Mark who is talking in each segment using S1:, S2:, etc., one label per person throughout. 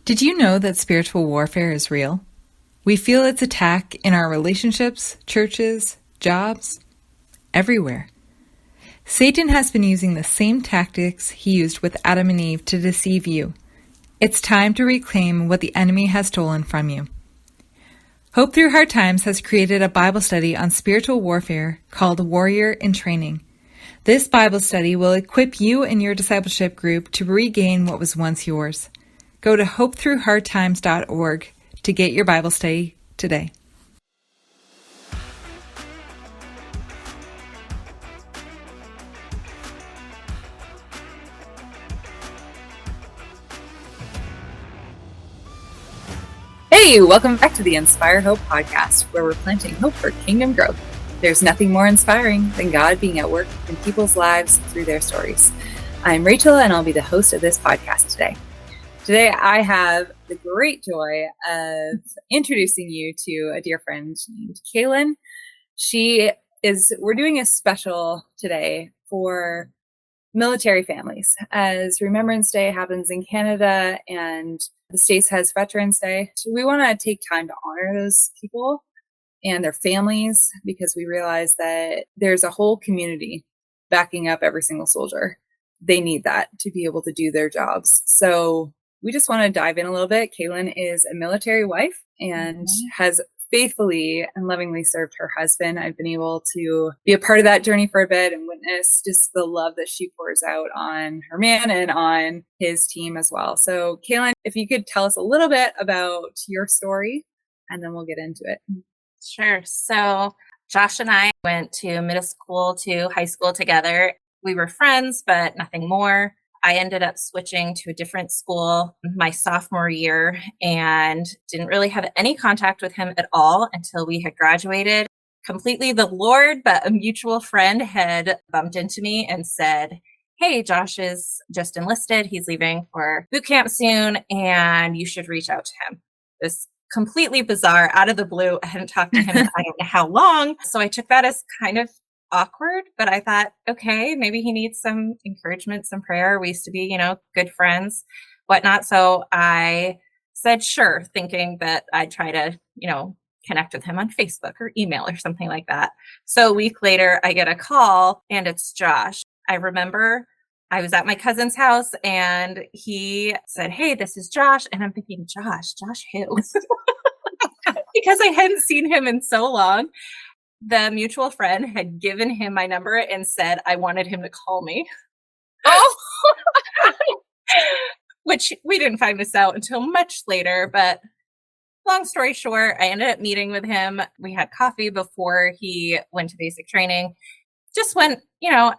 S1: Did you know that spiritual warfare is real? We feel its attack in our relationships, churches, jobs, everywhere. Satan has been using the same tactics he used with Adam and Eve to deceive you. It's time to reclaim what the enemy has stolen from you. Hope Through Hard Times has created a Bible study on spiritual warfare called Warrior in Training. This Bible study will equip you and your discipleship group to regain what was once yours. Go to hopethroughhardtimes.org to get your Bible study today.
S2: Hey, welcome back to the Inspire Hope podcast, where we're planting hope for kingdom growth. There's nothing more inspiring than God being at work in people's lives through their stories. I'm Rachel, and I'll be the host of this podcast today. Today, I have the great joy of introducing you to a dear friend named Kalyn. We're doing a special today for military families, as Remembrance Day happens in Canada and the States has Veterans Day. So we want to take time to honor those people and their families, because we realize that there's a whole community backing up every single soldier. They need that to be able to do their jobs. So we just want to dive in a little bit. Kalyn is a military wife and has faithfully and lovingly served her husband. I've been able to be a part of that journey for a bit and witness just the love that she pours out on her man and on his team as well. So Kalyn, if you could tell us a little bit about your story, and then we'll get into it.
S3: Sure. So Josh and I went to middle school to high school together. We were friends, but nothing more. I ended up switching to a different school my sophomore year and didn't really have any contact with him at all until we had graduated. Completely the Lord, but a mutual friend had bumped into me and said, "Hey, Josh is just enlisted. He's leaving for boot camp soon, and you should reach out to him." This completely bizarre, out of the blue. I hadn't talked to him in I don't know how long. So I took that as kind of awkward, but I thought, okay, maybe he needs some encouragement, some prayer. We used to be, good friends, whatnot. So I said, sure, thinking that I'd try to, connect with him on Facebook or email or something like that. So a week later, I get a call and it's Josh. I remember I was at my cousin's house and he said, "Hey, this is Josh." And I'm thinking, Josh who? Because I hadn't seen him in so long. The mutual friend had given him my number and said I wanted him to call me. Oh, which we didn't find this out until much later. But long story short, I ended up meeting with him. We had coffee before he went to basic training. Just went,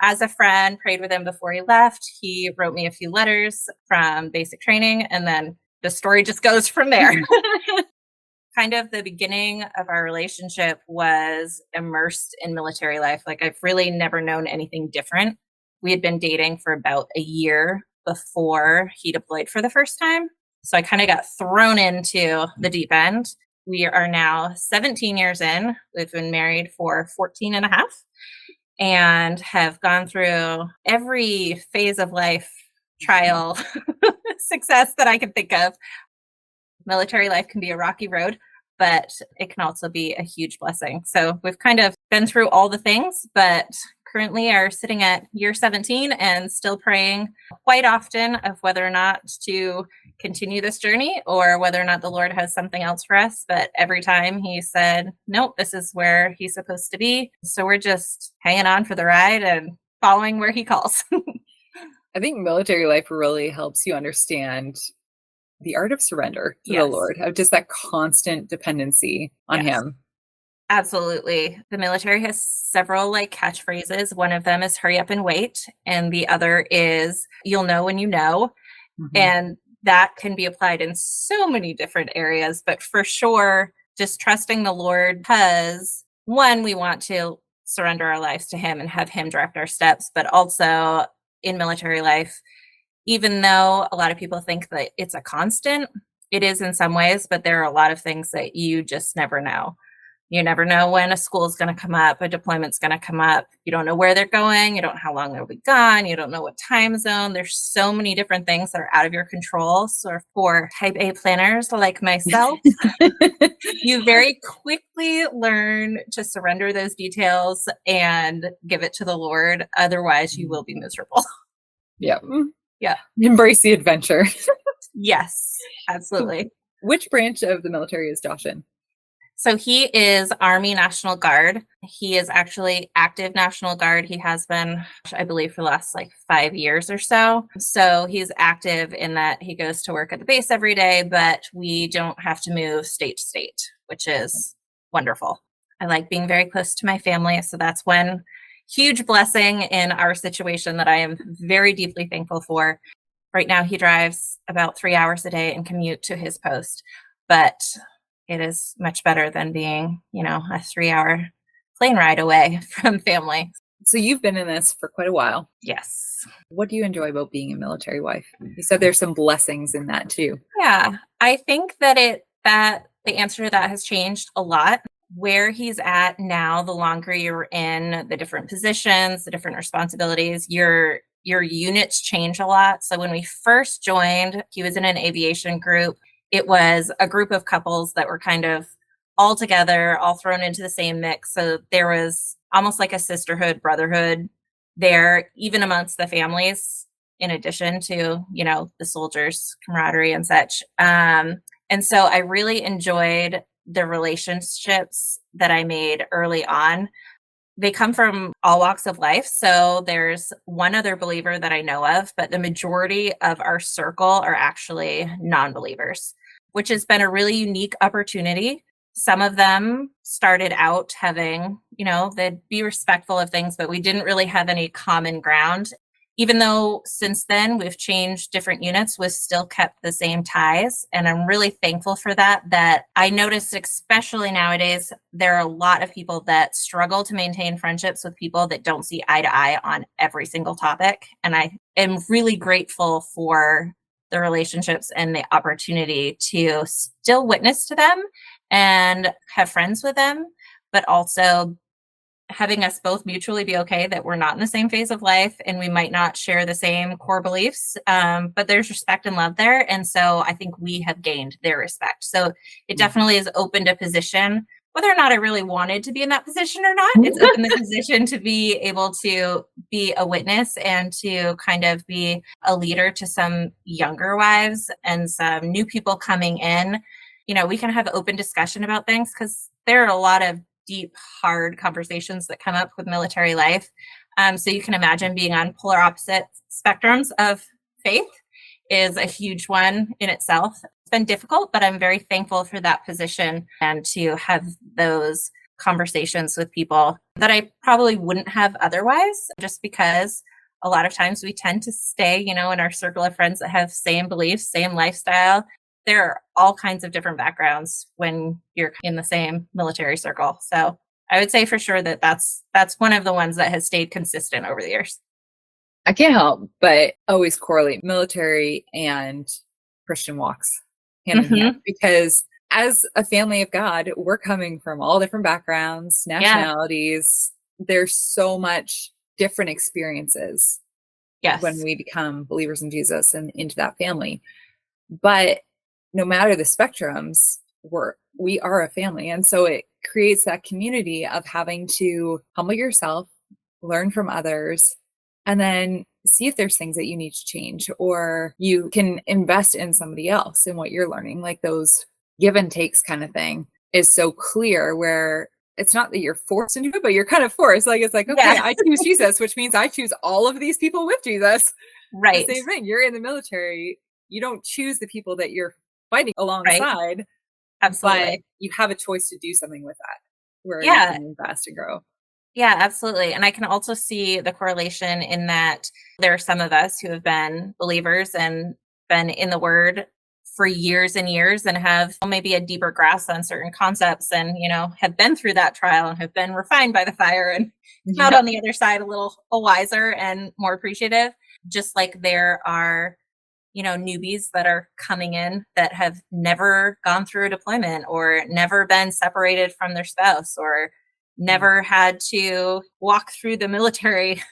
S3: as a friend, prayed with him before he left. He wrote me a few letters from basic training, and then the story just goes from there. Kind of the beginning of our relationship was immersed in military life. Like, I've really never known anything different. We had been dating for about a year before he deployed for the first time. So I kind of got thrown into the deep end. We are now 17 years in. We've been married for 14 and a half and have gone through every phase of life, trial, success that I can think of. Military life can be a rocky road, but it can also be a huge blessing. So we've kind of been through all the things, but currently are sitting at year 17 and still praying quite often of whether or not to continue this journey or whether or not the Lord has something else for us. But every time he said, nope, this is where he's supposed to be. So we're just hanging on for the ride and following where he calls.
S2: I think military life really helps you understand the art of surrender to the Lord, of just that constant dependency on him.
S3: Absolutely. The military has several catchphrases. One of them is hurry up and wait. And the other is you'll know when you know. Mm-hmm. And that can be applied in so many different areas, but for sure, just trusting the Lord, because one, we want to surrender our lives to him and have him direct our steps, but also in military life, even though a lot of people think that it's a constant, it is in some ways, but there are a lot of things that you just never know. You never know when a school is going to come up, a deployment's going to come up. You don't know where they're going. You don't know how long they'll be gone. You don't know what time zone. There's so many different things that are out of your control. So for type A planners like myself, you very quickly learn to surrender those details and give it to the Lord. Otherwise, you will be miserable.
S2: Yeah.
S3: Yeah.
S2: Embrace the adventure.
S3: Yes, absolutely.
S2: Which branch of the military is Josh in?
S3: So he is Army National Guard. He is actually active National Guard. He has been, I believe, for the last 5 years or so. So he's active in that he goes to work at the base every day, but we don't have to move state to state, which is wonderful. I like being very close to my family. So that's one huge blessing in our situation that I am very deeply thankful for. Right now, he drives about 3 hours a day and commute to his post, but it is much better than being, a 3-hour plane ride away from family.
S2: So you've been in this for quite a while.
S3: Yes.
S2: What do you enjoy about being a military wife? You said there's some blessings in that too.
S3: Yeah, I think that the answer to that has changed a lot. Where he's at now, the longer you're in the different positions, the different responsibilities, your units change a lot. So when we first joined, he was in an aviation group. It was a group of couples that were kind of all together, all thrown into the same mix. So there was almost like a sisterhood, brotherhood there, even amongst the families, in addition to, the soldiers' camaraderie and such. And so I really enjoyed the relationships that I made early on. They come from all walks of life. So there's one other believer that I know of, but the majority of our circle are actually non-believers, which has been a really unique opportunity. Some of them started out having, they'd be respectful of things, but we didn't really have any common ground. Even though since then we've changed different units, we've still kept the same ties. And I'm really thankful for that I noticed, especially nowadays, there are a lot of people that struggle to maintain friendships with people that don't see eye to eye on every single topic. And I am really grateful for the relationships and the opportunity to still witness to them and have friends with them, but also having us both mutually be okay that we're not in the same phase of life and we might not share the same core beliefs, but there's respect and love there. And so I think we have gained their respect. So it definitely has opened a position, whether or not I really wanted to be in that position or not, it's opened the position to be able to be a witness and to kind of be a leader to some younger wives and some new people coming in. We can have open discussion about things because there are a lot of deep, hard conversations that come up with military life. So you can imagine being on polar opposite spectrums of faith is a huge one in itself. It's been difficult, but I'm very thankful for that position and to have those conversations with people that I probably wouldn't have otherwise, just because a lot of times we tend to stay, in our circle of friends that have same beliefs, same lifestyle. There are all kinds of different backgrounds when you're in the same military circle. So I would say for sure that's one of the ones that has stayed consistent over the years.
S2: I can't help but always correlate military and Christian walks hand in hand, because as a family of God, we're coming from all different backgrounds, nationalities. There's so much different experiences when we become believers in Jesus and into that family. But no matter the spectrums, we are a family. And so it creates that community of having to humble yourself, learn from others, and then see if there's things that you need to change, or you can invest in somebody else in what you're learning. Like those give and takes kind of thing is so clear, where it's not that you're forced into it, but you're kind of forced. Like, it's like, okay, I choose Jesus, which means I choose all of these people with Jesus.
S3: Right.
S2: The same thing. You're in the military. You don't choose the people that you're fighting alongside.
S3: Right. Absolutely.
S2: But you have a choice to do something with that, where you can invest and grow.
S3: Yeah, absolutely. And I can also see the correlation in that there are some of us who have been believers and been in the Word for years and years and have maybe a deeper grasp on certain concepts and, have been through that trial and have been refined by the fire and come out on the other side a little wiser and more appreciative. Just like there are newbies that are coming in that have never gone through a deployment or never been separated from their spouse or never had to walk through the military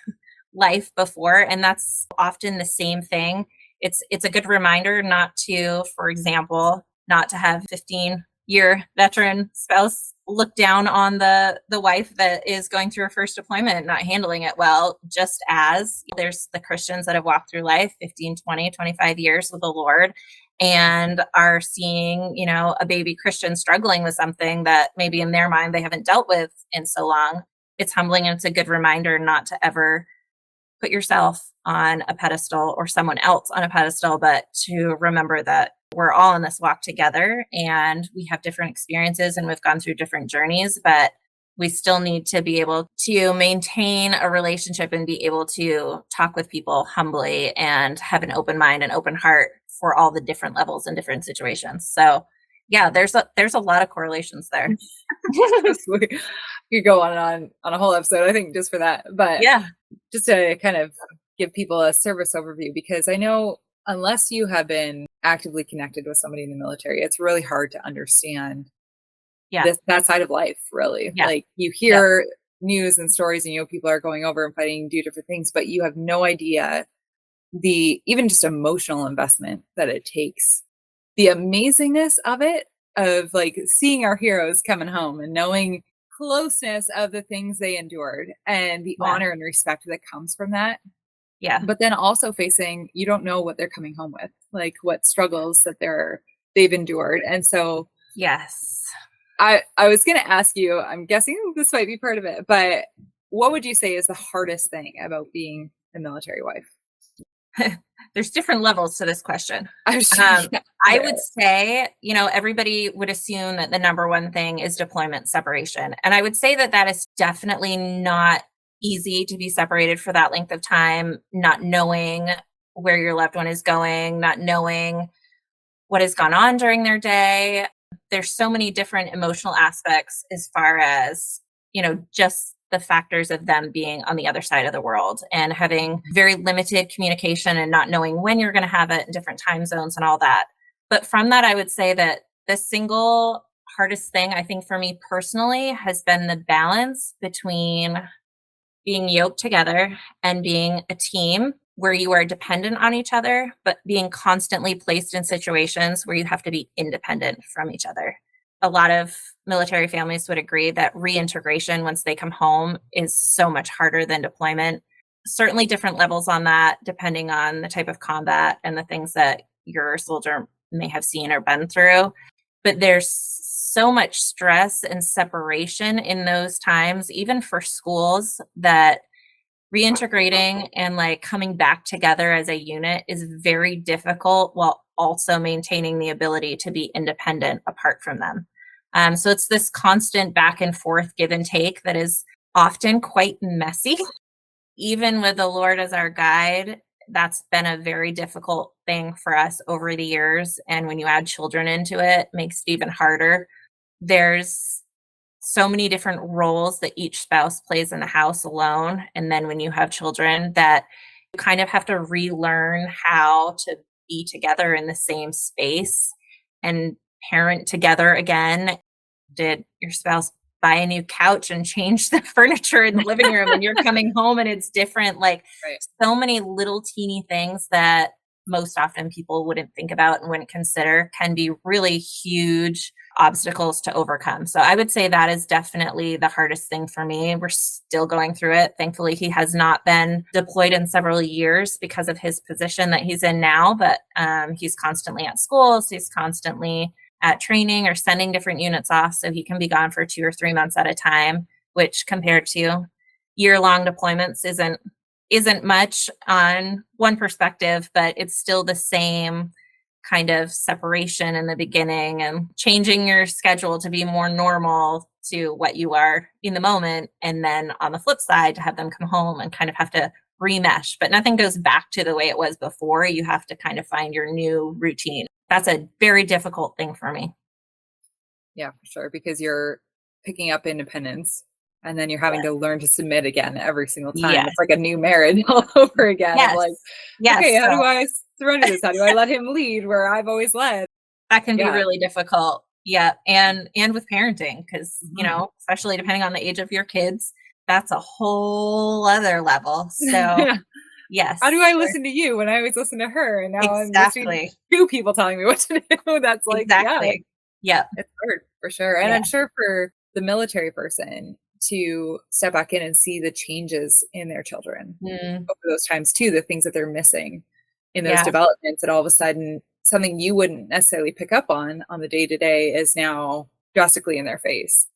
S3: life before. And that's often the same thing. It's a good reminder not to, for example, not to have 15-year veteran spouse look down on the wife that is going through her first deployment, not handling it well, just as there's the Christians that have walked through life 15, 20, 25 years with the Lord and are seeing, a baby Christian struggling with something that maybe in their mind they haven't dealt with in so long. It's humbling, and it's a good reminder not to ever put yourself on a pedestal or someone else on a pedestal, but to remember that we're all in this walk together and we have different experiences and we've gone through different journeys, but we still need to be able to maintain a relationship and be able to talk with people humbly and have an open mind and open heart for all the different levels and different situations. So yeah, there's a lot of correlations there.
S2: You go on a whole episode, I think, just for that. But
S3: yeah,
S2: just to kind of give people a service overview, because I know unless you have been actively connected with somebody in the military, it's really hard to understand that side of life, really.
S3: Yeah.
S2: Like you hear news and stories and, people are going over and fighting, do different things, but you have no idea the even just emotional investment that it takes, the amazingness of it, of like seeing our heroes coming home and knowing closeness of the things they endured and the honor and respect that comes from that.
S3: Yeah.
S2: But then also facing, you don't know what they're coming home with, like what struggles that they've endured. And so
S3: yes,
S2: I was going to ask you, I'm guessing this might be part of it, but what would you say is the hardest thing about being a military wife?
S3: There's different levels to this question.
S2: I
S3: would say, everybody would assume that the number one thing is deployment separation. And I would say that is definitely not easy to be separated for that length of time, not knowing where your loved one is going, not knowing what has gone on during their day. There's so many different emotional aspects as far as, just the factors of them being on the other side of the world and having very limited communication and not knowing when you're going to have it in different time zones and all that. But from that, I would say that the single hardest thing, I think, for me personally has been the balance between being yoked together and being a team where you are dependent on each other, but being constantly placed in situations where you have to be independent from each other. A lot of military families would agree that reintegration once they come home is so much harder than deployment. Certainly different levels on that, depending on the type of combat and the things that your soldier may have seen or been through. But there's so much stress and separation in those times, even for schools, that reintegrating and like coming back together as a unit is very difficult while also maintaining the ability to be independent apart from them. So it's this constant back and forth give and take that is often quite messy. Even with the Lord as our guide, that's been a very difficult thing for us over the years. And when you add children into it, it makes it even harder. There's so many different roles that each spouse plays in the house alone. And then when you have children, that you kind of have to relearn how to be together in the same space and parent together again. Did your spouse buy a new couch and change the furniture in the living room and you're coming home and it's different? Like so many little teeny things that most often people wouldn't think about and wouldn't consider can be really huge obstacles to overcome. So I would say that is definitely the hardest thing for me. We're still going through it. Thankfully, he has not been deployed in several years because of his position that he's in now, but he's constantly at schools. He's constantly at training or sending different units off. So he can be gone for 2 or 3 months at a time, which compared to year-long deployments isn't much on one perspective, but it's still the same kind of separation in the beginning and changing your schedule to be more normal to what you are in the moment. And then on the flip side, to have them come home and kind of have to remesh, but nothing goes back to the way it was before. You have to kind of find your new routine. That's a very difficult thing for me.
S2: Yeah, for sure. Because you're picking up independence And then you're having to learn to submit again every single time.
S3: Yes.
S2: It's like a new marriage all over again.
S3: Yes.
S2: Of like,
S3: Yes.
S2: okay, how
S3: So
S2: do I surrender this? How do I let him lead where I've always led?
S3: that can be
S2: Yeah.
S3: really difficult. Yeah. And with parenting, because, you
S2: Mhm.
S3: know, especially depending on the age of your kids, that's a whole other level. So
S2: Yeah.
S3: yes.
S2: How do I listen to you when I always listen to her? And now I'm listening
S3: Exactly.
S2: to 2 people telling me what to do. That's like, yeah,
S3: Exactly. Yeah.
S2: it's hard for sure. And
S3: Yeah.
S2: I'm sure for the military person to step back in and see the changes in their children
S3: Mm,
S2: over those times too, the things that they're missing in those
S3: yeah.
S2: developments, that all of a sudden something you wouldn't necessarily pick up on the day to day is now drastically in their face.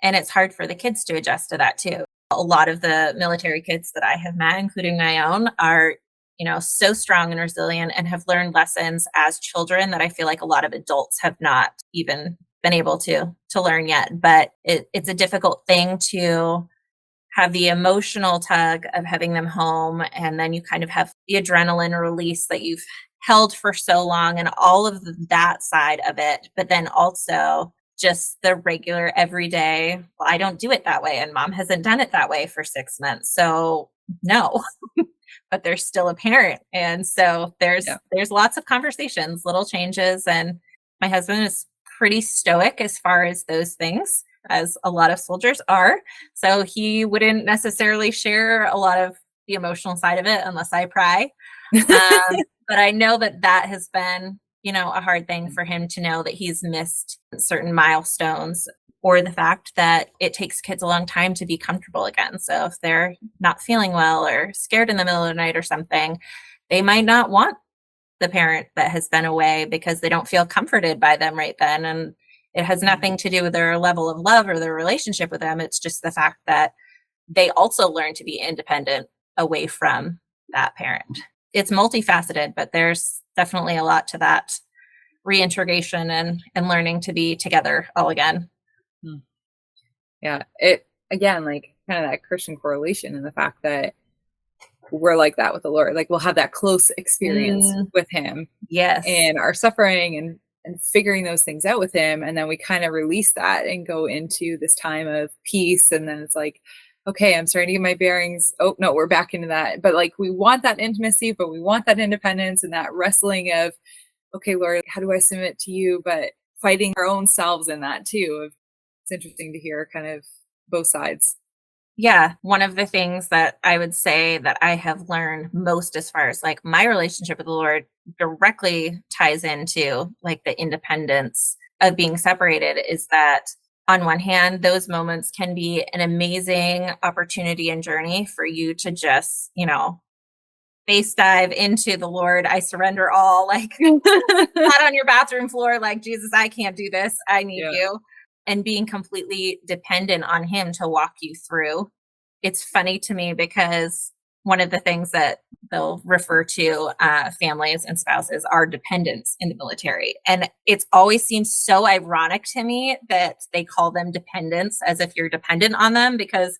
S3: And it's hard for the kids to adjust to that too. A lot of the military kids that I have met, including my own, are, you know, so strong and resilient and have learned lessons as children that I feel like a lot of adults have not even been able to learn yet. But it's a difficult thing to have the emotional tug of having them home, and then you kind of have the adrenaline release that you've held for so long and all of that side of it, but then also just the regular everyday, well, I don't do it that way and mom hasn't done it that way for 6 months, so no. But there's still a parent, and so
S2: Yeah.
S3: there's lots of conversations, little changes, and my husband is pretty stoic as far as those things, as a lot of soldiers are. So he wouldn't necessarily share a lot of the emotional side of it unless I pry. But I know that that has been, you know, a hard thing for him to know that he's missed certain milestones, or the fact that it takes kids a long time to be comfortable again. So if they're not feeling well or scared in the middle of the night or something, they might not want the parent that has been away because they don't feel comforted by them right then. And it has nothing to do with their level of love or their relationship with them. It's just the fact that they also learn to be independent away from that parent. It's multifaceted, but there's definitely a lot to that reintegration and learning to be together all again.
S2: Yeah. It again, like kind of that Christian correlation in the fact that we're like that with the Lord. Like we'll have that close experience with him
S3: Yes.
S2: and our suffering and figuring those things out with him. And then we kind of release that and go into this time of peace. And then it's like, okay, I'm starting to get my bearings. Oh no, we're back into that. But like we want that intimacy, but we want that independence and that wrestling of, okay, Lord, how do I submit to you? But fighting our own selves in that too. It's interesting to hear kind of both sides.
S3: Yeah, one of the things that I would say that I have learned most as far as like my relationship with the Lord directly ties into like the independence of being separated is that on one hand, those moments can be an amazing opportunity and journey for you to just, you know, face dive into the Lord. I surrender all, like not on your bathroom floor, like, Jesus, I can't do this. I need
S2: Yeah.
S3: you. And being completely dependent on him to walk you through. It's funny to me because one of the things that they'll refer to families and spouses are dependents in the military. And it's always seemed so ironic to me that they call them dependents as if you're dependent on them, because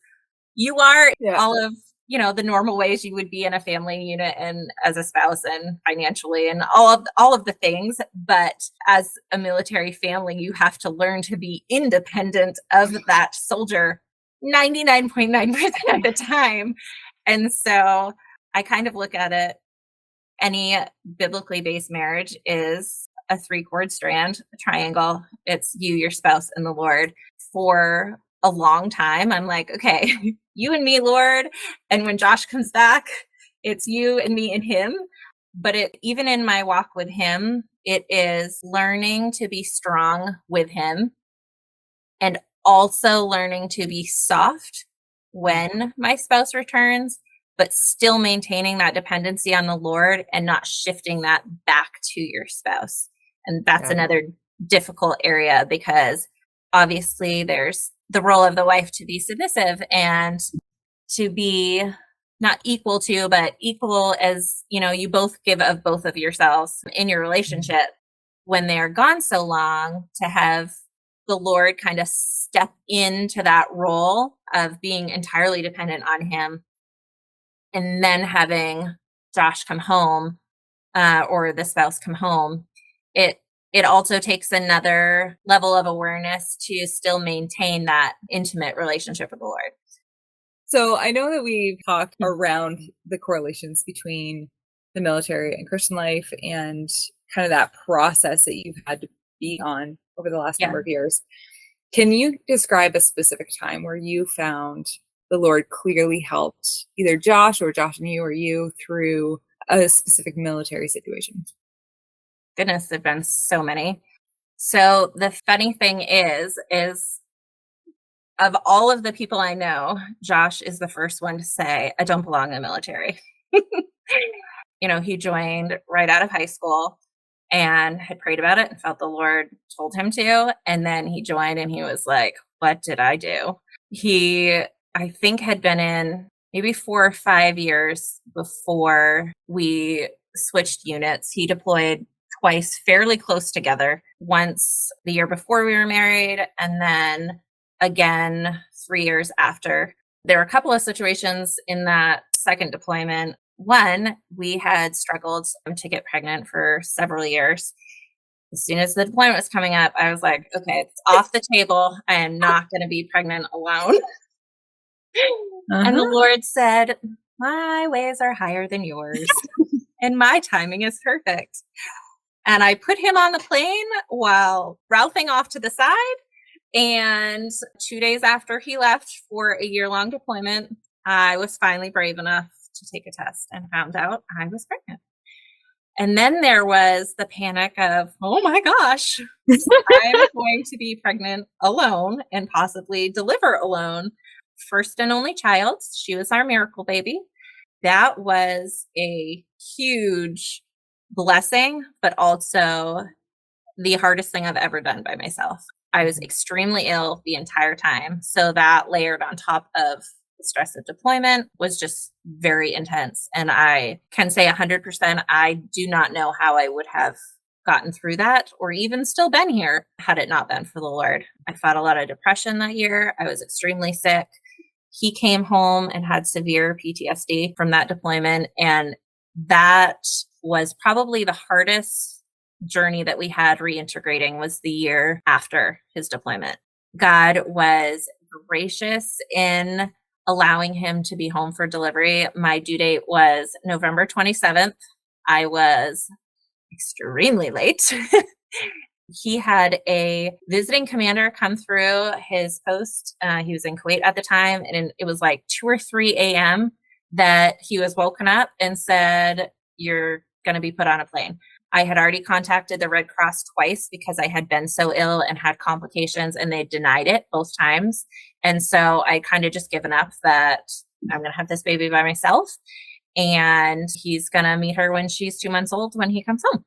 S3: you are
S2: Yeah.
S3: all of, you know, the normal ways you would be in a family unit and as a spouse and financially and all of the things. But as a military family, you have to learn to be independent of that soldier 99.9% of the time. And so I kind of look at it, any biblically based marriage is a 3-chord strand, a triangle. It's you, your spouse, and the Lord. For a long time, I'm like, okay, you and me, Lord. And when Josh comes back, it's you and me and him. But even in my walk with him, it is learning to be strong with him and also learning to be soft when my spouse returns, but still maintaining that dependency on the Lord and not shifting that back to your spouse. And that's another difficult area because obviously there's the role of the wife to be submissive and to be not equal to, but equal as, you know, you both give of both of yourselves in your relationship. When they're gone so long, to have the Lord kind of step into that role of being entirely dependent on him, and then having Josh come home or the spouse come home, it it also takes another level of awareness to still maintain that intimate relationship with the Lord.
S2: So I know that we've talked around the correlations between the military and Christian life and kind of that process that you've had to be on over the last number of years. Can you describe a specific time where you found the Lord clearly helped either Josh and you or you through a specific military situation?
S3: Goodness, there've been so many. So the funny thing is of all of the people I know, Josh is the first one to say, I don't belong in the military. He joined right out of high school and had prayed about it and felt the Lord told him to. And then he joined and he was like, what did I do? He, I think, had been in maybe 4 or 5 years before we switched units. He deployed twice fairly close together, once the year before we were married, and then again 3 years after. There were a couple of situations in that second deployment. One, we had struggled to get pregnant for several years. As soon as the deployment was coming up, I was like, okay, it's off the table. I am not going to be pregnant alone. And the Lord said, my ways are higher than yours, and my timing is perfect. And I put him on the plane while Ralphing off to the side. And 2 days after he left for a year-long deployment, I was finally brave enough to take a test and found out I was pregnant. And then there was the panic of, oh my gosh, I'm going to be pregnant alone and possibly deliver alone. First and only child. She was our miracle baby. That was a huge blessing, but also the hardest thing I've ever done by myself. I was extremely ill the entire time. So that layered on top of the stress of deployment was just very intense. And I can say 100%, I do not know how I would have gotten through that or even still been here had it not been for the Lord. I fought a lot of depression that year. I was extremely sick. He came home and had severe PTSD from that deployment. And that was probably the hardest journey that we had reintegrating, was the year after his deployment. God was gracious in allowing him to be home for delivery. My due date was November 27th. I was extremely late. He had a visiting commander come through his post. He was in Kuwait at the time, and it was like 2 or 3 a.m. that he was woken up and said, you're going to be put on a plane. I had already contacted the Red Cross twice because I had been so ill and had complications, and they denied it both times. And so I kind of just given up that I'm going to have this baby by myself, and he's going to meet her when she's 2 months old when he comes home.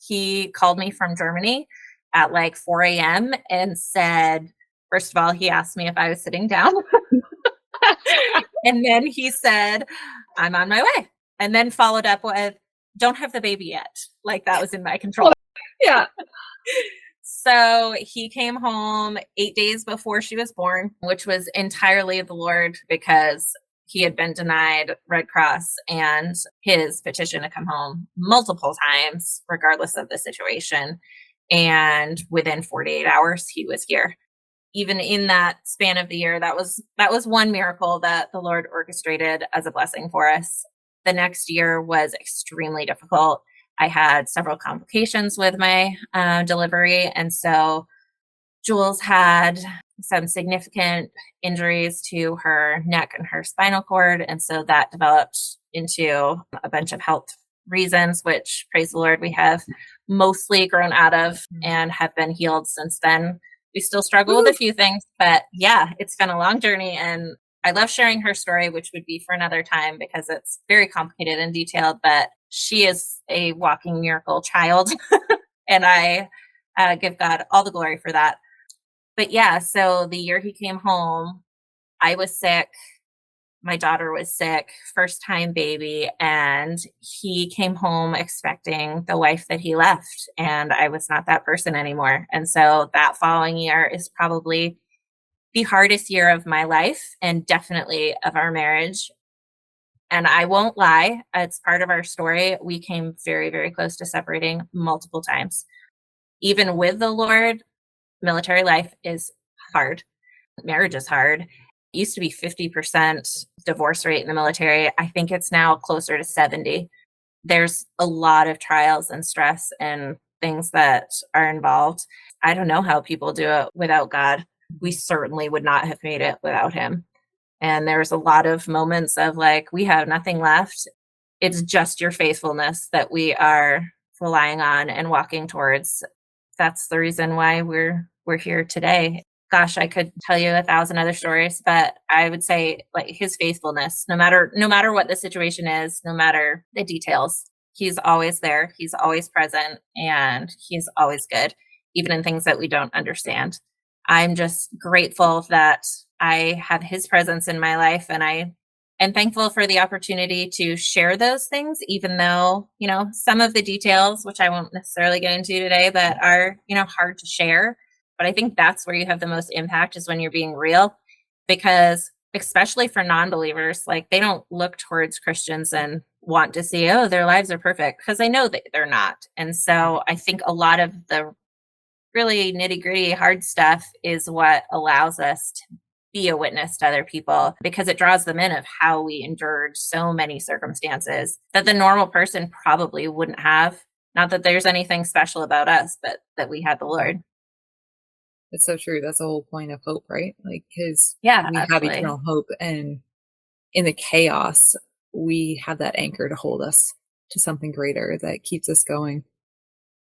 S3: He called me from Germany at like 4 a.m. and said, first of all, he asked me if I was sitting down. And then he said, I'm on my way. And then followed up with, don't have the baby yet. Like that was in my control.
S2: Yeah.
S3: So he came home 8 days before she was born, which was entirely the Lord, because he had been denied Red Cross and his petition to come home multiple times, regardless of the situation. And within 48 hours, he was here. Even in that span of the year, that was one miracle that the Lord orchestrated as a blessing for us. The next year was extremely difficult. I had several complications with my delivery. And so Jules had some significant injuries to her neck and her spinal cord. And so that developed into a bunch of health reasons, which, praise the Lord, we have mostly grown out of and have been healed since then. We still struggle with a few things, but yeah, it's been a long journey. And I love sharing her story, which would be for another time because it's very complicated and detailed, but she is a walking miracle child. And I give God all the glory for that. But yeah, so the year he came home, I was sick. My daughter was sick, first time baby, and he came home expecting the wife that he left. And I was not that person anymore. And so that following year is probably the hardest year of my life and definitely of our marriage. And I won't lie, it's part of our story. We came very, very close to separating multiple times. even with the Lord, military life is hard. Marriage is hard. It used to be 50% divorce rate in the military. I think it's now closer to 70. There's a lot of trials and stress and things that are involved. I don't know how people do it without God. We certainly would not have made it without him. And there's a lot of moments of like, we have nothing left. It's just your faithfulness that we are relying on and walking towards. That's the reason why we're here today. Gosh, I could tell you 1,000 other stories, but I would say like his faithfulness, no matter what the situation is, no matter the details, he's always there. He's always present, and he's always good, even in things that we don't understand. I'm just grateful that I have his presence in my life, and I am thankful for the opportunity to share those things, even though, some of the details, which I won't necessarily get into today, but are, hard to share. But I think that's where you have the most impact, is when you're being real, because especially for non-believers, like they don't look towards Christians and want to see, oh, their lives are perfect, because they know that they're not. And so I think a lot of the really nitty-gritty hard stuff is what allows us to be a witness to other people, because it draws them in of how we endured so many circumstances that the normal person probably wouldn't have. Not that there's anything special about us, but that we had the Lord.
S2: It's so true. That's the whole point of hope, right? Like, because
S3: we
S2: have eternal hope, and in the chaos, we have that anchor to hold us to something greater that keeps us going.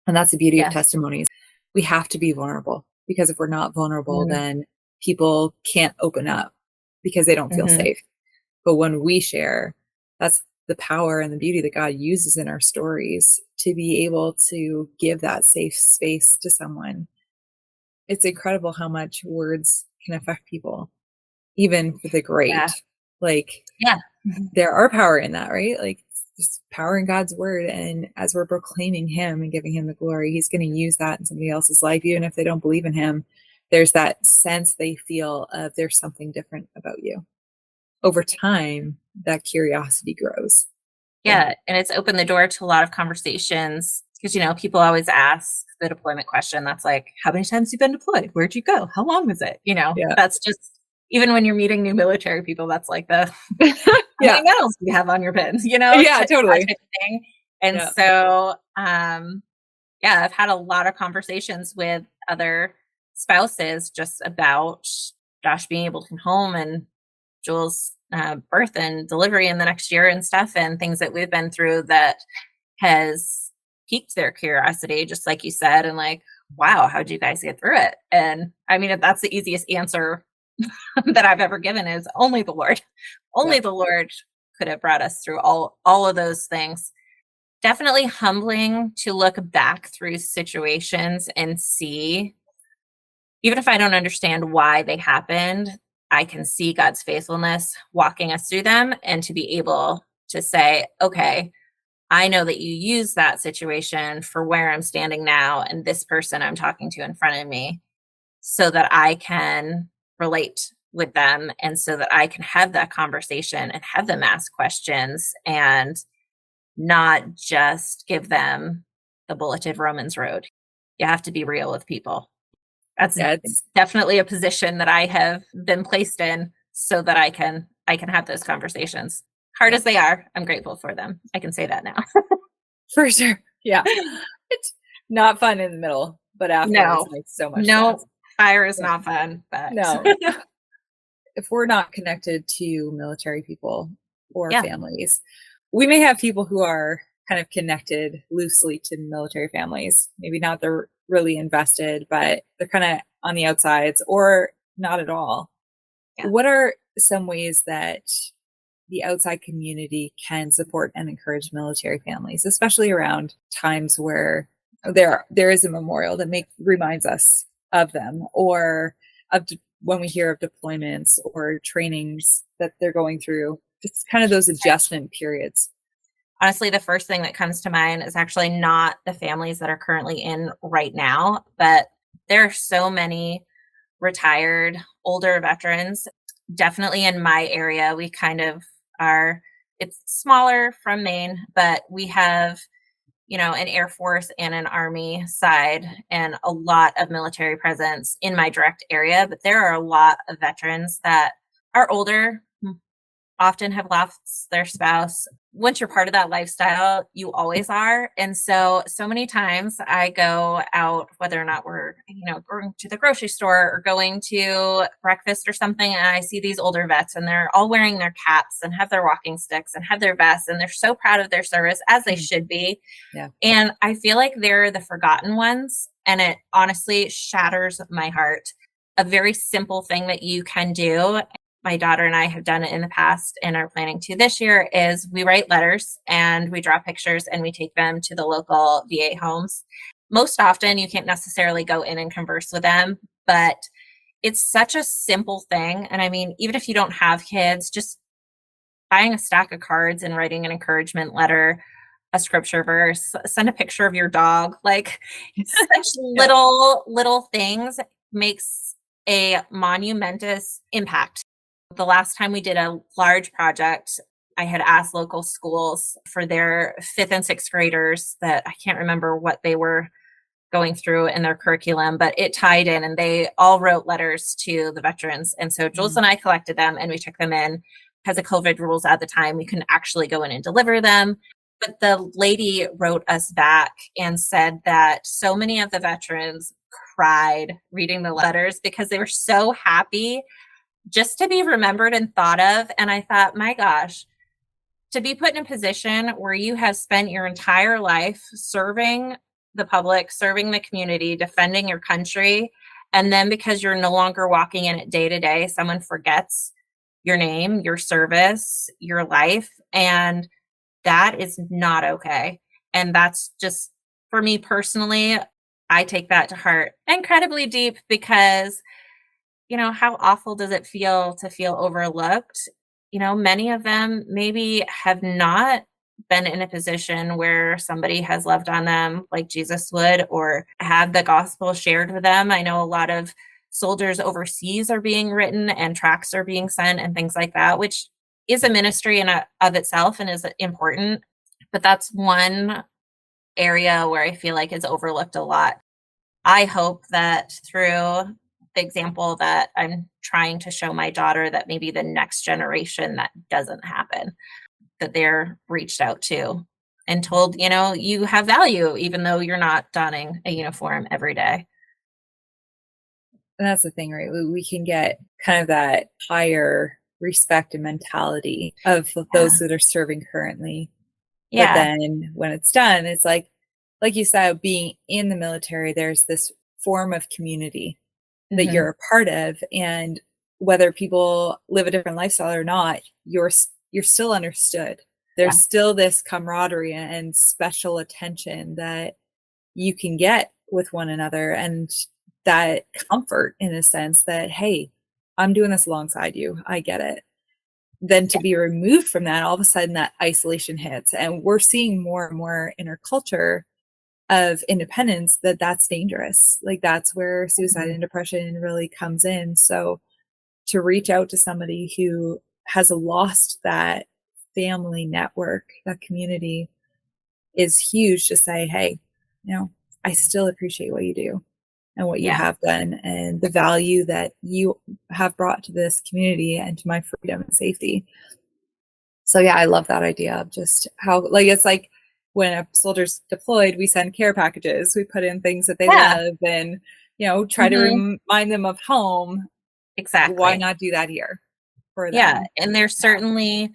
S2: And that's the beauty of testimonies. We have to be vulnerable, because if we're not vulnerable, then people can't open up because they don't feel safe. But when we share, that's the power and the beauty that God uses in our stories to be able to give that safe space to someone. It's incredible how much words can affect people, even for the great. There are power in that, right? Like, just power in God's word. And as we're proclaiming him and giving him the glory, he's going to use that in somebody else's life. Even if they don't believe in him, there's that sense they feel of there's something different about you. Over time, that curiosity grows.
S3: Yeah. And it's opened the door to a lot of conversations, because, people always ask the deployment question. That's like, how many times have you been deployed? Where'd you go? How long was it? That's just, even when you're meeting new military people, that's like the how many medals do you have on your pins,
S2: Yeah, totally.
S3: Type of thing. And so, I've had a lot of conversations with other spouses just about Josh being able to come home, and Jules' birth and delivery in the next year and stuff, and things that we've been through that has piqued their curiosity, just like you said, and like, wow, how'd you guys get through it? And I mean, if that's the easiest answer that I've ever given, is only the Lord. Only the Lord could have brought us through all of those things. Definitely humbling to look back through situations and see, even if I don't understand why they happened, I can see God's faithfulness walking us through them, and to be able to say, okay, I know that you use that situation for where I'm standing now and this person I'm talking to in front of me, so that I can relate with them, and so that I can have that conversation and have them ask questions, and not just give them the bulleted Romans road. You have to be real with people. That's definitely a position that I have been placed in, so that I can have those conversations. Hard as they are, I'm grateful for them. I can say that now.
S2: For sure. Yeah. It's not fun in the middle, but afterwards it makes so much sense.
S3: Fire is not fun, but
S2: no. If we're not connected to military people or families, we may have people who are kind of connected loosely to military families. Maybe not they're really invested, but they're kind of on the outsides, or not at all. Yeah. What are some ways that the outside community can support and encourage military families, especially around times where there is a memorial that reminds us of them, or when we hear of deployments or trainings that they're going through, just kind of those adjustment periods?
S3: Honestly, the first thing that comes to mind is actually not the families that are currently in right now, but there are so many retired older veterans. Definitely in my area, we kind of are, it's smaller from Maine, but we have, an Air Force and an Army side and a lot of military presence in my direct area, but there are a lot of veterans that are older, often have lost their spouse. Once you're part of that lifestyle, you always are. And so many times I go out, whether or not we're, going to the grocery store or going to breakfast or something, and I see these older vets and they're all wearing their caps and have their walking sticks and have their vests, and they're so proud of their service, as they should be.
S2: Yeah.
S3: And I feel like they're the forgotten ones. And it honestly shatters my heart. A very simple thing that you can do, my daughter and I have done it in the past and are planning to this year, is we write letters and we draw pictures and we take them to the local VA homes. Most often you can't necessarily go in and converse with them, but it's such a simple thing. And I mean, even if you don't have kids, just buying a stack of cards and writing an encouragement letter, a scripture verse, send a picture of your dog, like such little things makes a monumentous impact. The last time we did a large project, I had asked local schools for their 5th and 6th graders that I can't remember what they were going through in their curriculum, but it tied in and they all wrote letters to the veterans. And so Jules and I collected them and we took them in. Because of COVID rules at the time, we couldn't actually go in and deliver them. But the lady wrote us back and said that so many of the veterans cried reading the letters because they were so happy just to be remembered and thought of. And I thought, my gosh, to be put in a position where you have spent your entire life serving the public, serving the community, defending your country, and then because you're no longer walking in it day to day, someone forgets your name, your service, your life, and that is not okay. And that's just, for me personally, I take that to heart incredibly deep because how awful does it feel to feel overlooked? Many of them maybe have not been in a position where somebody has loved on them like Jesus would or had the gospel shared with them. I know a lot of soldiers overseas are being written and tracts are being sent and things like that, which is a ministry of itself and is important. But that's one area where I feel like is overlooked a lot. I hope that through the example that I'm trying to show my daughter, that maybe the next generation that doesn't happen, that they're reached out to and told, you have value, even though you're not donning a uniform every day.
S2: And that's the thing, right? We can get kind of that higher respect and mentality of those that are serving currently.
S3: Yeah.
S2: But then when it's done, it's like you said, being in the military, there's this form of community that you're a part of. And whether people live a different lifestyle or not, you're still understood. There's still this camaraderie and special attention that you can get with one another, and that comfort in a sense that, hey, I'm doing this alongside you. I get it. Then to be removed from that, all of a sudden that isolation hits. And we're seeing more and more in our culture of independence that's dangerous. Like that's where suicide and depression really comes in. So to reach out to somebody who has lost that family network, that community, is huge to say, hey, I still appreciate what you do and what you have done and the value that you have brought to this community and to my freedom and safety. So I love that idea of just how, it's like when a soldier's deployed, we send care packages, we put in things that they love and, try to remind them of home.
S3: Exactly.
S2: Why not do that here for them?
S3: Yeah. And there's certainly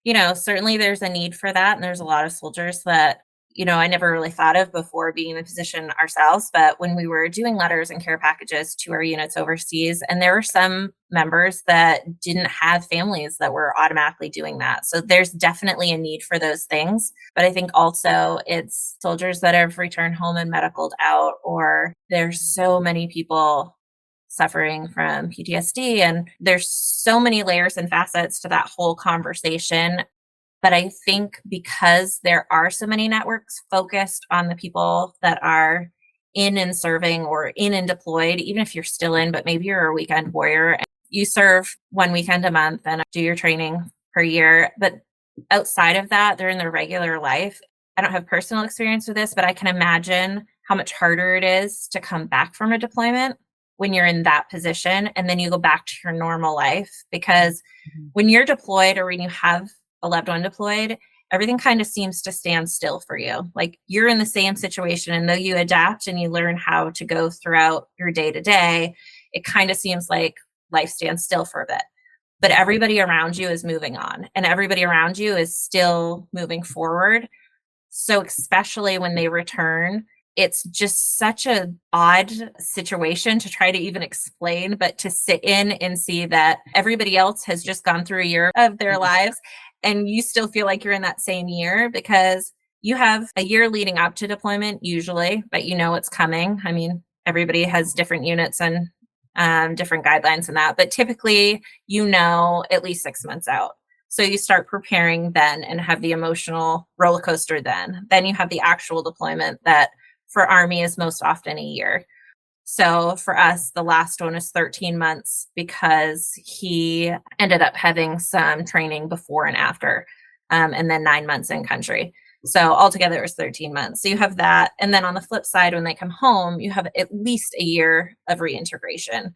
S3: there's a need for that. And there's a lot of soldiers that, I never really thought of before being in the position ourselves. But when we were doing letters and care packages to our units overseas, and there were some members that didn't have families that were automatically doing that. So there's definitely a need for those things. But I think also it's soldiers that have returned home and medicaled out, or there's so many people suffering from PTSD. And there's so many layers and facets to that whole conversation. But I think because there are so many networks focused on the people that are in and serving or in and deployed, even if you're still in, but maybe you're a weekend warrior, and you serve one weekend a month and do your training per year. But outside of that, they're in their regular life. I don't have personal experience with this, but I can imagine how much harder it is to come back from a deployment when you're in that position and then you go back to your normal life. Because when you're deployed or when you have a loved one deployed, everything kind of seems to stand still for you. Like you're in the same situation, and though you adapt and you learn how to go throughout your day to day, it kind of seems like life stands still for a bit. But everybody around you is moving on, and everybody around you is still moving forward. So especially when they return, it's just such an odd situation to try to even explain, but to sit in and see that everybody else has just gone through a year of their lives and you still feel like you're in that same year, because you have a year leading up to deployment usually, but you know it's coming. I mean, everybody has different units and different guidelines and that, but typically, you know, at least 6 months out. So you start preparing then and have the emotional roller coaster then. Then you have the actual deployment that for Army is most often a year. So for us, the last one is 13 months because he ended up having some training before and after, and then 9 months in country. So altogether it was 13 months. So you have that. And then on the flip side, when they come home, you have at least a year of reintegration.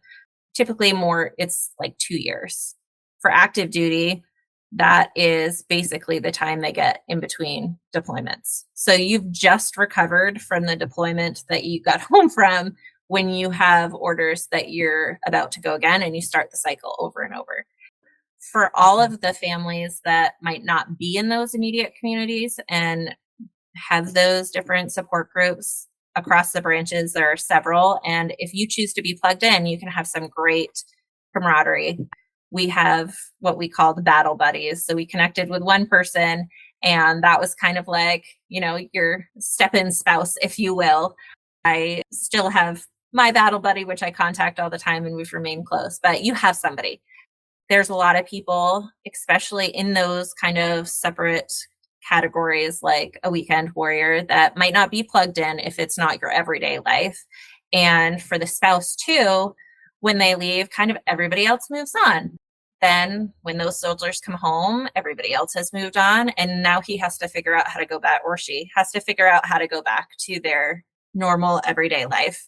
S3: Typically more, it's like 2 years. For active duty, that is basically the time they get in between deployments. So you've just recovered from the deployment that you got home from when you have orders that you're about to go again, and you start the cycle over and over. For all of the families that might not be in those immediate communities and have those different support groups across the branches, there are several. And if you choose to be plugged in, you can have some great camaraderie. We have what we call the battle buddies. So we connected with one person, and that was kind of like, you know, your step-in spouse, if you will. I still have my battle buddy, which I contact all the time, and we've remained close, but you have somebody. There's a lot of people, especially in those kind of separate categories, like a weekend warrior, that might not be plugged in if it's not your everyday life. And for the spouse too, when they leave, kind of everybody else moves on. Then when those soldiers come home, everybody else has moved on. And now he has to figure out how to go back, or she has to figure out how to go back to their normal everyday life.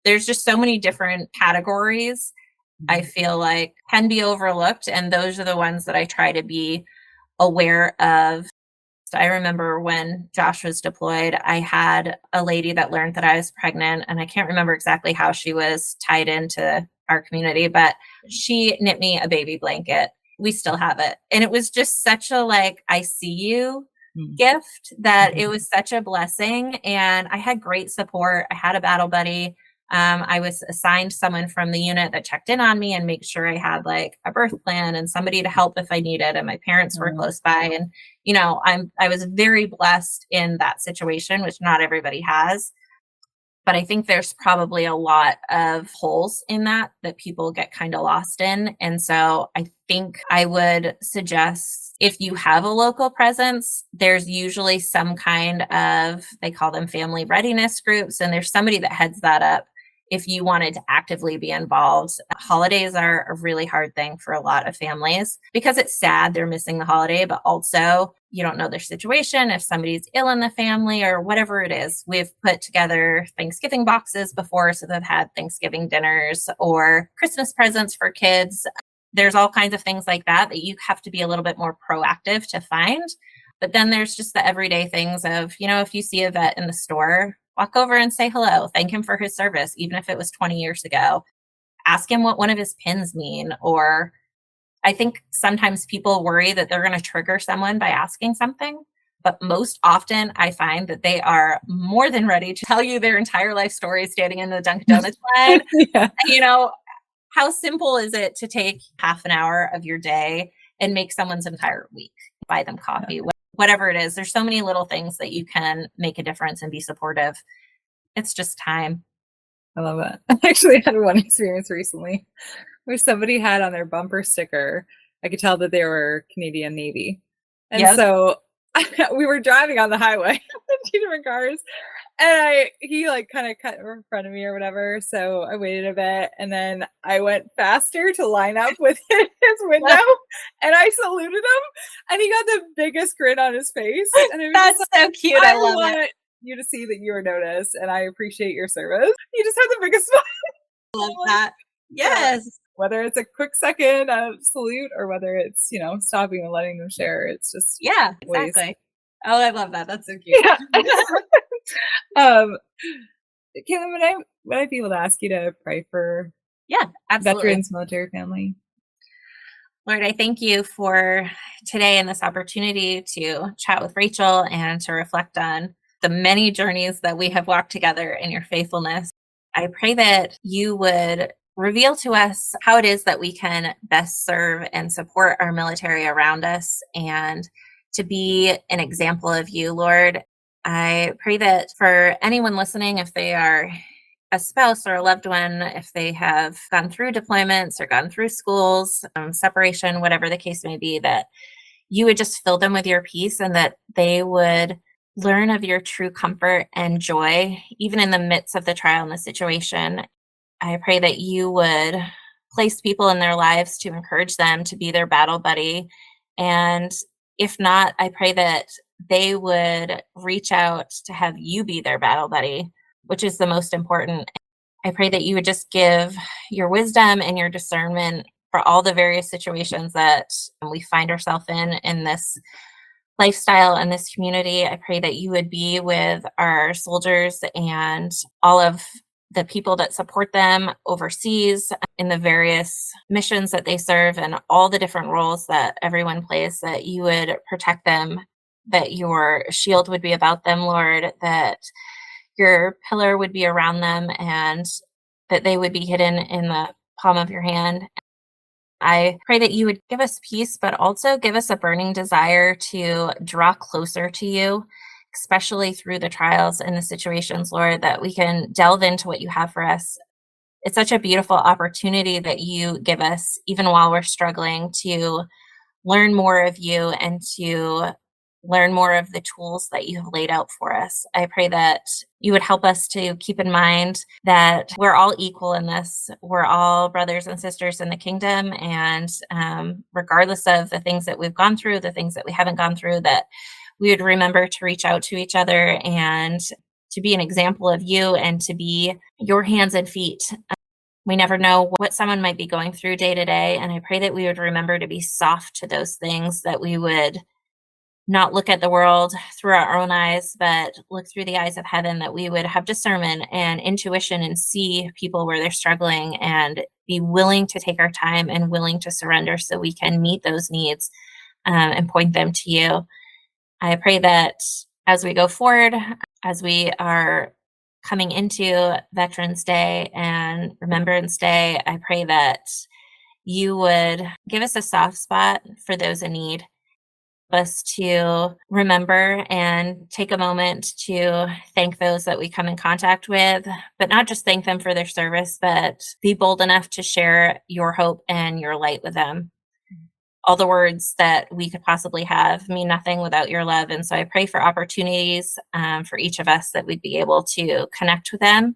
S3: There's just so many different categories I feel like can be overlooked. And those are the ones that I try to be aware of. So I remember when Josh was deployed, I had a lady that learned that I was pregnant, and I can't remember exactly how she was tied into our community, but she knit me a baby blanket. We still have it. And it was just such a like, I see you gift that it was such a blessing. And I had great support. I had a battle buddy. I was assigned someone from the unit that checked in on me and make sure I had like a birth plan and somebody to help if I needed. And my parents were close by. And, you know, I was very blessed in that situation, which not everybody has. But I think there's probably a lot of holes in that people get kind of lost in. And so I think I would suggest, if you have a local presence, there's usually some kind of, they call them family readiness groups, and there's somebody that heads that up if you wanted to actively be involved. Holidays are a really hard thing for a lot of families because it's sad they're missing the holiday, but also you don't know their situation. If somebody's ill in the family or whatever it is, we've put together Thanksgiving boxes before, so they've had Thanksgiving dinners or Christmas presents for kids. There's all kinds of things like that you have to be a little bit more proactive to find. But then there's just the everyday things of, you know, if you see a vet in the store, walk over and say hello, thank him for his service, even if it was 20 years ago. Ask him what one of his pins mean. Or I think sometimes people worry that they're going to trigger someone by asking something. But most often I find that they are more than ready to tell you their entire life story standing in the Dunkin' Donuts line.
S2: Yeah.
S3: You know, how simple is it to take half an hour of your day and make someone's entire week? Buy them coffee, whatever it is. There's so many little things that you can make a difference and be supportive. It's just time.
S2: I love that. I actually had one experience recently where somebody had on their bumper sticker, I could tell that they were Canadian Navy. And
S3: Yes.
S2: so we were driving on the highway, two different cars, and he like kind of cut in front of me or whatever. So I waited a bit, and then I went faster to line up with his window, and I saluted him, and he got the biggest grin on his face. And it was
S3: That's
S2: just
S3: so cute. I love
S2: want
S3: it.
S2: you to see that you are noticed, and I appreciate your service. You just had the biggest smile.
S3: I love that. Yes.
S2: Whether it's a quick second of salute or whether it's, stopping and letting them share, it's just
S3: Yeah,
S2: ways.
S3: exactly. Oh, I love that. That's so cute.
S2: Yeah. Kalyn, would I be able to ask you to pray for
S3: Absolutely.
S2: veterans, military family?
S3: Lord, I thank you for today and this opportunity to chat with Rachel and to reflect on the many journeys that we have walked together in your faithfulness. I pray that you would reveal to us how it is that we can best serve and support our military around us and to be an example of you, Lord. I pray that for anyone listening, if they are a spouse or a loved one, if they have gone through deployments or gone through schools, separation, whatever the case may be, that you would just fill them with your peace and that they would learn of your true comfort and joy, even in the midst of the trial and the situation. I pray that you would place people in their lives to encourage them to be their battle buddy. And if not, I pray that they would reach out to have you be their battle buddy, which is the most important. I pray that you would just give your wisdom and your discernment for all the various situations that we find ourselves in this lifestyle and this community. I pray that you would be with our soldiers and all of the people that support them overseas in the various missions that they serve and all the different roles that everyone plays, that you would protect them, that your shield would be about them, Lord, that your pillar would be around them and that they would be hidden in the palm of your hand. I pray that you would give us peace, but also give us a burning desire to draw closer to you, especially through the trials and the situations, Lord, that we can delve into what you have for us. It's such a beautiful opportunity that you give us, even while we're struggling, to learn more of you and to learn more of the tools that you have laid out for us. I pray that you would help us to keep in mind that we're all equal in this. We're all brothers and sisters in the kingdom. And regardless of the things that we've gone through, the things that we haven't gone through, that we would remember to reach out to each other and to be an example of you and to be your hands and feet. We never know what someone might be going through day to day. And I pray that we would remember to be soft to those things, that we would not look at the world through our own eyes, but look through the eyes of heaven, that we would have discernment and intuition and see people where they're struggling and be willing to take our time and willing to surrender so we can meet those needs and point them to you. I pray that as we go forward, as we are coming into Veterans Day and Remembrance Day, I pray that you would give us a soft spot for those in need, us to remember and take a moment to thank those that we come in contact with, but not just thank them for their service, but be bold enough to share your hope and your light with them. All the words that we could possibly have mean nothing without your love. And so I pray for opportunities for each of us, that we'd be able to connect with them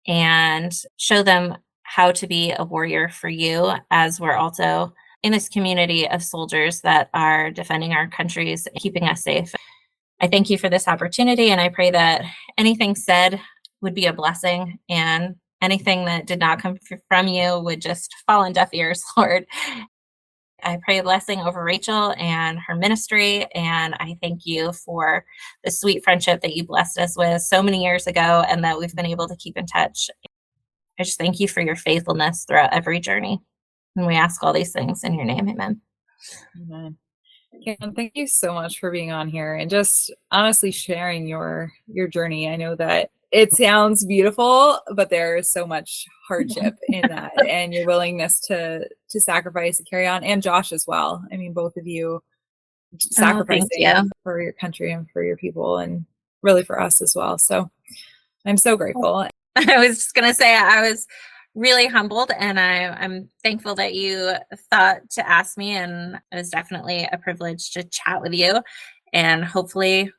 S3: and show them how to be a warrior for you, as we're also in this community of soldiers that are defending our countries, keeping us safe. I thank you for this opportunity, and I pray that anything said would be a blessing, and anything that did not come from you would just fall on deaf ears, Lord. I pray a blessing over Rachel and her ministry, and I thank you for the sweet friendship that you blessed us with so many years ago and that we've been able to keep in touch. I just thank you for your faithfulness throughout every journey. And we ask all these things in your name. Amen.
S2: Amen. Kalyn, thank you so much for being on here and just honestly sharing your journey. I know that it sounds beautiful, but there is so much hardship in that, and your willingness to sacrifice and carry on, and Josh as well. I mean, both of you sacrificing for your country and for your people, and really for us as well. So I'm so grateful.
S3: I was just going to say, I was really humbled, and I'm thankful that you thought to ask me, and it was definitely a privilege to chat with you. and hopefully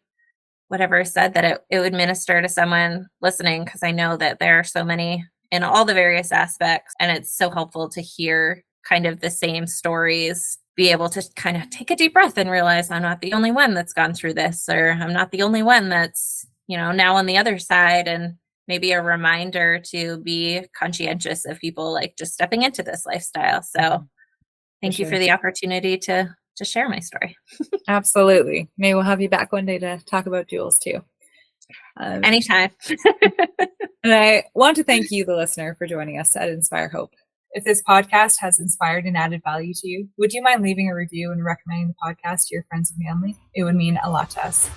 S3: whatever is said, that it would minister to someone listening, because I know that there are so many in all the various aspects, and it's so helpful to hear kind of the same stories, be able to kind of take a deep breath and realize I'm not the only one that's gone through this, or I'm not the only one that's, now on the other side, and maybe a reminder to be conscientious of people like just stepping into this lifestyle. So thank you for the opportunity to share my story.
S2: Absolutely. Maybe we'll have you back one day to talk about duels too.
S3: Anytime.
S2: And I want to thank you, the listener, for joining us at Inspire Hope. If this podcast has inspired and added value to you, would you mind leaving a review and recommending the podcast to your friends and family? It would mean a lot to us.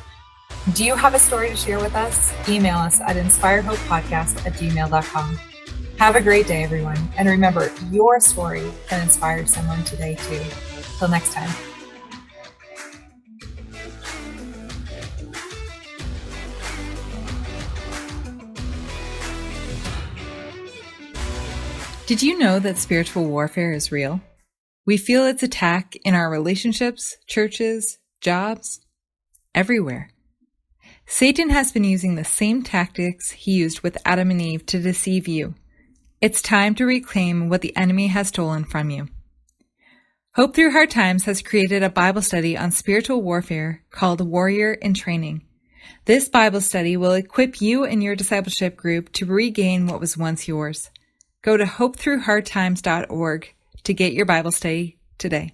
S2: Do you have a story to share with us? Email us at inspirehopepodcast@gmail.com. Have a great day, everyone. And remember, your story can inspire someone today, too. Till next time.
S1: Did you know that spiritual warfare is real? We feel its attack in our relationships, churches, jobs, everywhere. Satan has been using the same tactics he used with Adam and Eve to deceive you. It's time to reclaim what the enemy has stolen from you. Hope Through Hard Times has created a Bible study on spiritual warfare called Warrior in Training. This Bible study will equip you and your discipleship group to regain what was once yours. Go to hopethroughhardtimes.org to get your Bible study today.